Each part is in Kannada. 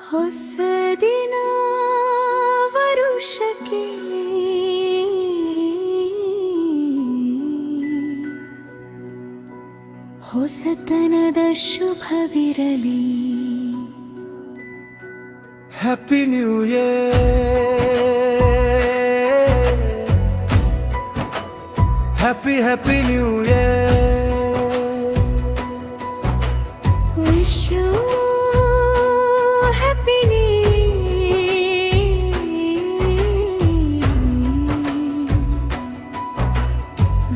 ಹೊಸದಿನ ವರುಷಕ್ಕೆ ಹೊಸತನದ ಶುಭವಿರಲಿ. Happy new year, happy new year. Wish you happy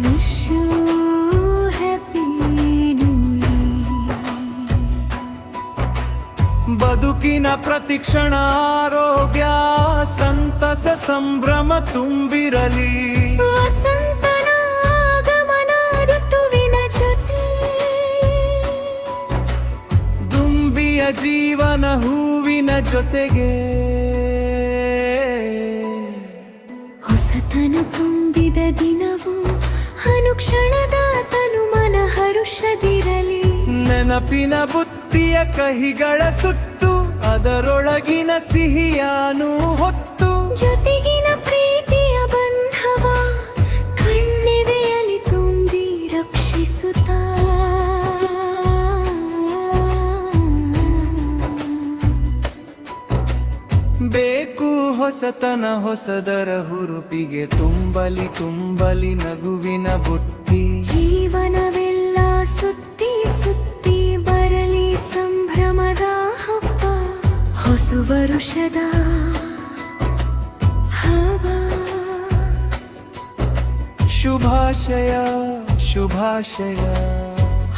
wish you happy new ಬದುಕಿನ ಪ್ರತಿಕ್ಷಣ ಆರೋಗ್ಯ ಸಂತಸ ಸಂಭ್ರಮ ತುಂಬಿರಲಿ. ವಸಂತನ ಆಗಮನ ಋತುವಿನ ಜೊತೆ ದುಂಬಿಯ ಜೀವನ ಹೂವಿನ ಜೊತೆಗೆ. ಹೊಸತನ ತುಂಬಿದ ದಿನವು ಅನುಕ್ಷಣದ ತನುಮನ ಹರುಷದಿರಲಿ. ನೆನಪಿನ ಬುತ್ತಿಯ ಕಹಿಗಳ ಸುತ್ತು ಅದರೊಳಗಿನ ಸಿಹಿಯಾನು ಹೊತ್ತು. ಜೊತೆಗಿನ ಪ್ರೀತಿಯ ಬಂಧವ ಕಣ್ಣೆದೆಯಲ್ಲಿ ತುಂಬಿ ರಕ್ಷಿಸುತ್ತಾ. ಬೇಕು ಹೊಸತನ ಹೊಸದರ ಹುರುಪಿಗೆ ತುಂಬಲಿ ತುಂಬಲಿ ನಗುವಿನ ಬುಟ್ಟಿ. ಜೀವನವೆಲ್ಲ ಸುತ್ತಿ ಸುತ್ತಿ ಬರಲಿ ಸಂಭ್ರಮದ ಹಬ್ಬ. ಹೊಸ ವರುಷದ ಹಬ್ಬ. ಶುಭಾಶಯ ಶುಭಾಶಯ.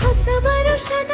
ಹೊಸ ವರುಷದ